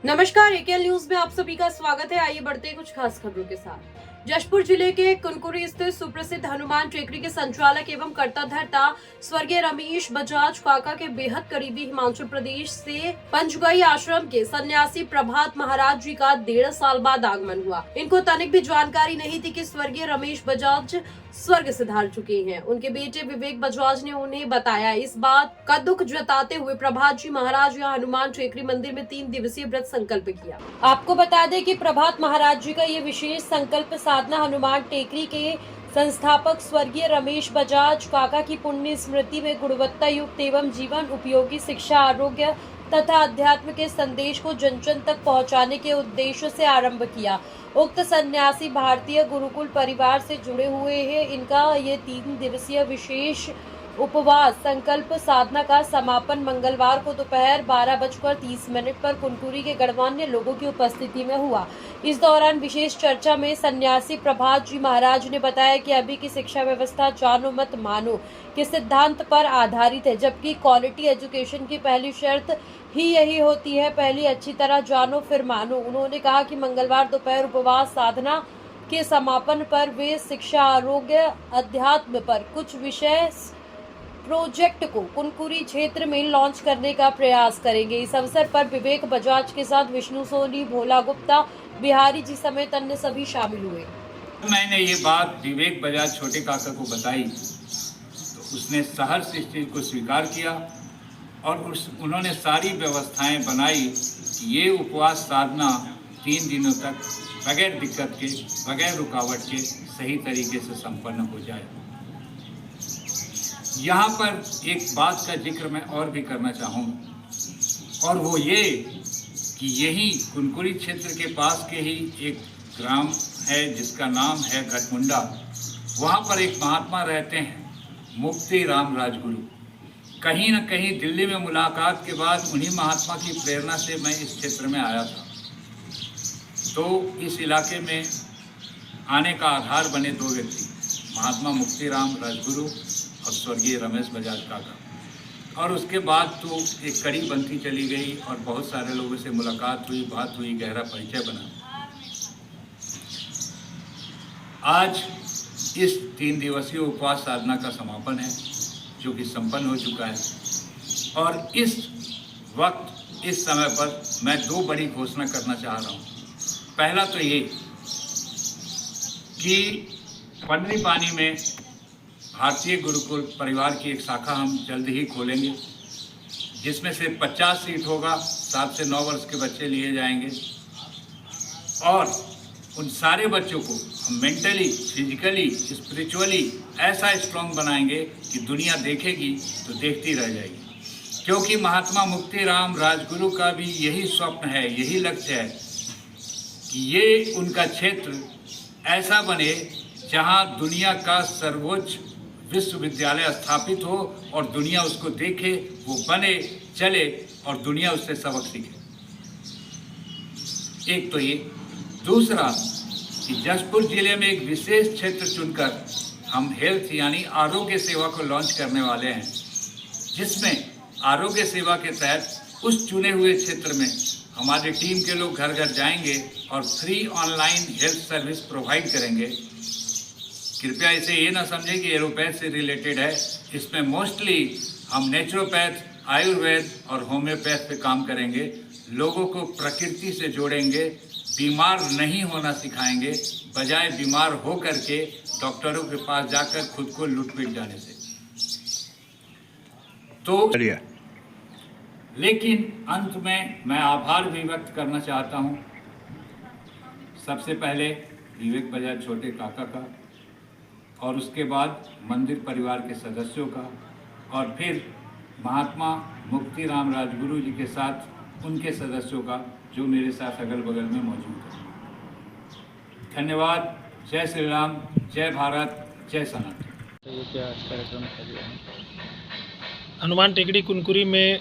नमस्कार, एकेएल न्यूज में आप सभी का स्वागत है। आइए बढ़ते हैं कुछ खास खबरों के साथ। जशपुर जिले के कुनकुरी स्थित सुप्रसिद्ध हनुमान टेकरी के संचालक एवं कर्ताधर्ता स्वर्गीय रमेश बजाज काका के बेहद करीबी हिमाचल प्रदेश से पंचगाई आश्रम के सन्यासी प्रभात महाराज जी का 1.5 साल बाद आगमन हुआ। इनको तनिक भी जानकारी नहीं थी कि स्वर्गीय रमेश बजाज स्वर्ग सिधार चुके हैं। उनके बेटे विवेक बजाज ने उन्हें बताया। इस बात का दुख जताते हुए प्रभात जी महाराज यहाँ हनुमान टेकरी मंदिर में 3 दिवसीय व्रत संकल्प किया। आपको बता दें कि प्रभात महाराज जी का ये विशेष संकल्प साधना हनुमान टेकरी के संस्थापक स्वर्गीय रमेश बजाज काका की पुण्य स्मृति में गुणवत्ता युक्त एवं जीवन उपयोगी शिक्षा, आरोग्य तथा अध्यात्म के संदेश को जन जन तक पहुंचाने के उद्देश्य से आरंभ किया। उक्त सन्यासी भारतीय गुरुकुल परिवार से जुड़े हुए हैं। इनका ये 3 दिवसीय विशेष उपवास संकल्प साधना का समापन मंगलवार को दोपहर 12:30 पर कुनकुरी के गणमान्य लोगों की उपस्थिति में हुआ। इस दौरान विशेष चर्चा में सन्यासी प्रभात जी महाराज ने बताया कि अभी की शिक्षा व्यवस्था जानो मत मानो के सिद्धांत पर आधारित है, जबकि क्वालिटी एजुकेशन की पहली शर्त ही यही होती है, पहले अच्छी तरह जानो फिर मानो। उन्होंने कहा कि मंगलवार दोपहर उपवास साधना के समापन पर वे शिक्षा, आरोग्य, अध्यात्म पर कुछ विषय प्रोजेक्ट को कुनकुरी क्षेत्र में लॉन्च करने का प्रयास करेंगे। इस अवसर पर विवेक बजाज के साथ विष्णु सोनी, भोला गुप्ता, बिहारी जी समेत अन्य सभी शामिल हुए। मैंने ये बात विवेक बजाज छोटे काका को बताई तो उसने सहर्ष इस चीज़ को स्वीकार किया और उन्होंने सारी व्यवस्थाएं बनाई कि ये उपवास साधना 3 दिनों तक बगैर दिक्कत के, बगैर रुकावट के सही तरीके से संपन्न हो जाए। यहाँ पर एक बात का जिक्र मैं और भी करना चाहूँगा और वो ये कि यही कुनकुरी क्षेत्र के पास के ही एक ग्राम है जिसका नाम है घटमुंडा। वहाँ पर एक महात्मा रहते हैं, मुक्ति राम राजगुरु। कहीं न कहीं दिल्ली में मुलाकात के बाद उन्हीं महात्मा की प्रेरणा से मैं इस क्षेत्र में आया था। तो इस इलाके में आने का आधार बने 2 व्यक्ति, महात्मा मुक्ति राम राजगुरु और स्वर्गीय रमेश बजाज काका। और उसके बाद तो एक कड़ी बनती चली गई और बहुत सारे लोगों से मुलाकात हुई, बात हुई, गहरा परिचय बना। आज इस 3 दिवसीय उपवास साधना का समापन है जो कि संपन्न हो चुका है और इस वक्त इस समय पर मैं 2 बड़ी घोषणा करना चाह रहा हूँ। पहला तो ये कि पंडरी पानी में भारतीय गुरुकुल परिवार की एक शाखा हम जल्द ही खोलेंगे जिसमें से 50 सीट होगा, 7 से 9 वर्ष के बच्चे लिए जाएंगे और उन सारे बच्चों को हम मेंटली, फिजिकली, स्पिरिचुअली ऐसा स्ट्रॉन्ग बनाएंगे कि दुनिया देखेगी तो देखती रह जाएगी। क्योंकि महात्मा मुक्ति राम राजगुरु का भी यही स्वप्न है, यही लक्ष्य है कि ये उनका क्षेत्र ऐसा बने जहाँ दुनिया का सर्वोच्च विश्वविद्यालय स्थापित हो और दुनिया उसको देखे, वो बने, चले और दुनिया उससे सबक सीखे। एक तो ये। दूसरा कि जशपुर जिले में एक विशेष क्षेत्र चुनकर हम हेल्थ यानी आरोग्य सेवा को लॉन्च करने वाले हैं, जिसमें आरोग्य सेवा के तहत उस चुने हुए क्षेत्र में हमारे टीम के लोग घर घर जाएंगे और free online health service provide करेंगे। कृपया इसे ये ना समझें कि एलोपैथ से रिलेटेड है। इसमें मोस्टली हम नेचुरोपैथ, आयुर्वेद और होम्योपैथ पे काम करेंगे। लोगों को प्रकृति से जोड़ेंगे, बीमार नहीं होना सिखाएंगे, बजाय बीमार हो करके डॉक्टरों के पास जाकर खुद को लूट-पीट जाने से। तो लेकिन अंत में मैं आभार भी व्यक्त करना चाहता हूँ सबसे पहले विवेक बजाज छोटे काका का और उसके बाद मंदिर परिवार के सदस्यों का और फिर महात्मा मुक्ति राम राजगुरु जी के साथ उनके सदस्यों का जो मेरे साथ अगल बगल में मौजूद है। धन्यवाद। जय श्री राम, जय भारत, जय सनातन। हनुमान टेकरी कुनकुरी में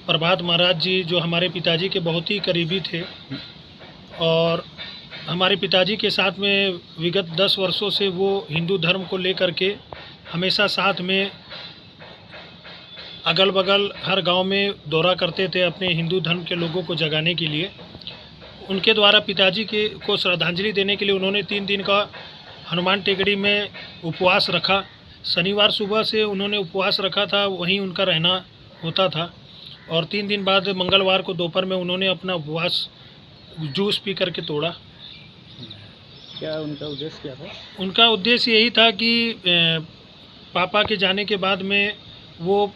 प्रभात महाराज जी जो हमारे पिताजी के बहुत ही करीबी थे और हमारे पिताजी के साथ में विगत 10 वर्षों से वो हिंदू धर्म को लेकर के हमेशा साथ में अगल बगल हर गांव में दौरा करते थे अपने हिंदू धर्म के लोगों को जगाने के लिए। उनके द्वारा पिताजी को श्रद्धांजलि देने के लिए उन्होंने 3 दिन का हनुमान टेकड़ी में उपवास रखा। शनिवार सुबह से उन्होंने उपवास रखा था, वहीं उनका रहना होता था और 3 दिन बाद मंगलवार को दोपहर में उन्होंने अपना उपवास जूस पी करके तोड़ा। क्या उनका उद्देश्य क्या था? उनका उद्देश्य यही था कि पापा के जाने के बाद में वो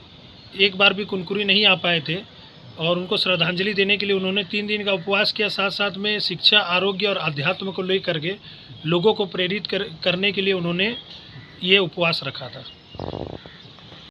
एक बार भी कुनकुरी नहीं आ पाए थे और उनको श्रद्धांजलि देने के लिए उन्होंने 3 दिन का उपवास किया। साथ साथ में शिक्षा, आरोग्य और अध्यात्म को लेकर के लोगों को प्रेरित करने के लिए उन्होंने ये उपवास रखा था।